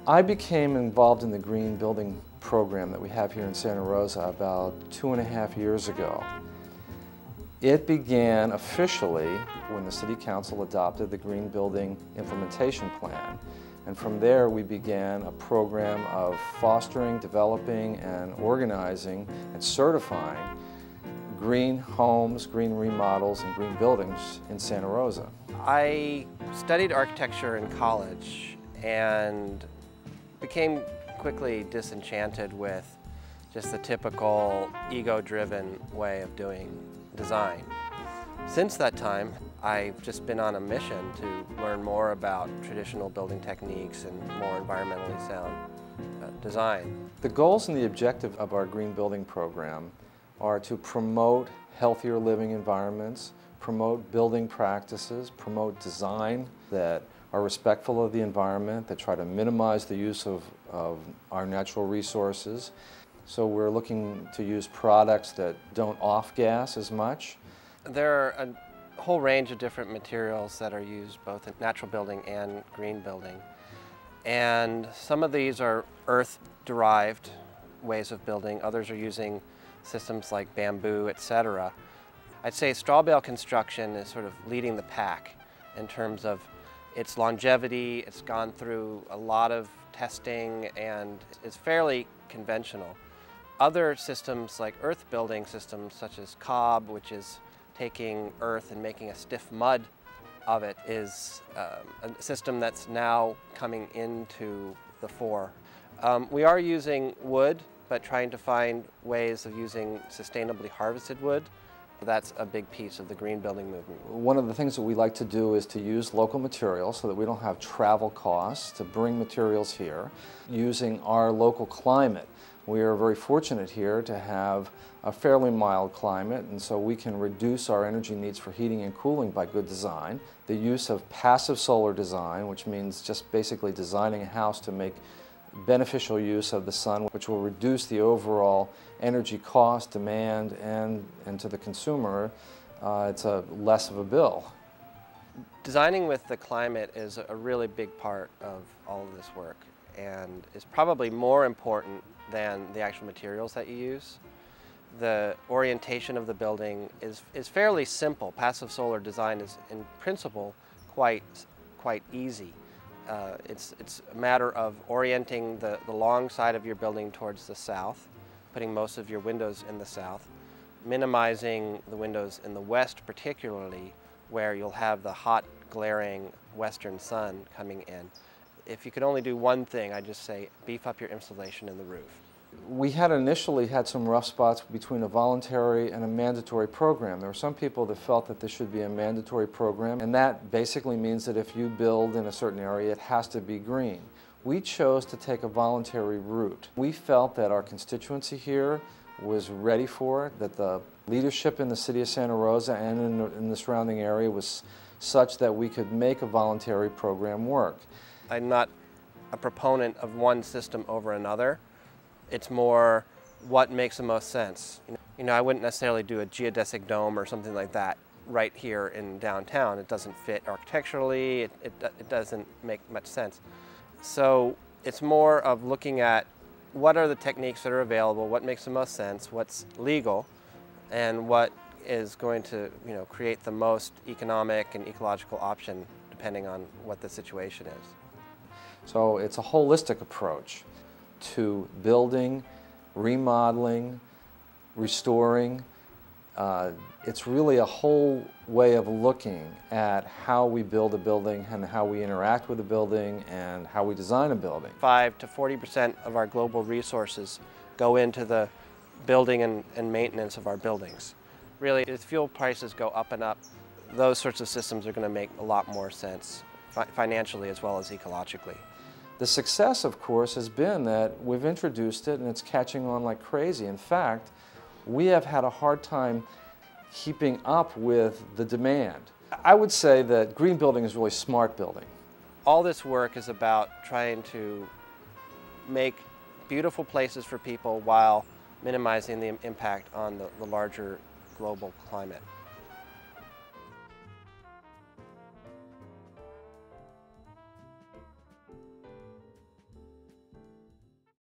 I became involved in the green building program that we have here in Santa Rosa about 2.5 years ago. It began officially when the City Council adopted the Green Building Implementation Plan. And from there we began a program of fostering, developing, and organizing and certifying green homes, green remodels, and green buildings in Santa Rosa. I studied architecture in college and became quickly disenchanted with just the typical ego-driven way of doing design. Since that time, I've just been on a mission to learn more about traditional building techniques and more environmentally sound design. The goals and the objective of our green building program are to promote healthier living environments, promote building practices, promote design that are respectful of the environment, that try to minimize the use of our natural resources. So we're looking to use products that don't off-gas as much. There are a whole range of different materials that are used both in natural building and green building. And some of these are earth-derived ways of building. Others are using systems like bamboo, etc. I'd say straw bale construction is sort of leading the pack in terms of its longevity. It's gone through a lot of testing and is fairly conventional. Other systems like earth building systems such as cob, which is taking earth and making a stiff mud of it, is a system that's now coming into the fore. We are using wood, but trying to find ways of using sustainably harvested wood. That's a big piece of the green building movement. One of the things that we like to do is to use local materials so that we don't have travel costs to bring materials here, using our local climate. We are very fortunate here to have a fairly mild climate, and so we can reduce our energy needs for heating and cooling by good design. The use of passive solar design, which means just basically designing a house to make beneficial use of the sun, which will reduce the overall energy cost, demand, and to the consumer, it's less of a bill. Designing with the climate is a really big part of all of this work and is probably more important than the actual materials that you use. The orientation of the building is fairly simple. Passive solar design is in principle quite easy. It's a matter of orienting the long side of your building towards the south, putting most of your windows in the south, minimizing the windows in the west particularly, where you'll have the hot, glaring western sun coming in. If you could only do one thing, I'd just say beef up your insulation in the roof. We had initially had some rough spots between a voluntary and a mandatory program. There were some people that felt that this should be a mandatory program, and that basically means that if you build in a certain area, it has to be green. We chose to take a voluntary route. We felt that our constituency here was ready for it, that the leadership in the city of Santa Rosa and in the surrounding area was such that we could make a voluntary program work. I'm not a proponent of one system over another. It's more what makes the most sense. You know, I wouldn't necessarily do a geodesic dome or something like that right here in downtown. It doesn't fit architecturally, it doesn't make much sense. So it's more of looking at what are the techniques that are available, what makes the most sense, what's legal, and what is going to create the most economic and ecological option depending on what the situation is. So it's a holistic approach to building, remodeling, restoring. It's really a whole way of looking at how we build a building and how we interact with a building and how we design a building. 5 to 40% of our global resources go into the building and maintenance of our buildings. Really, as fuel prices go up and up, those sorts of systems are going to make a lot more sense financially as well as ecologically. The success, of course, has been that we've introduced it and it's catching on like crazy. In fact, we have had a hard time keeping up with the demand. I would say that green building is really smart building. All this work is about trying to make beautiful places for people while minimizing the impact on the larger global climate.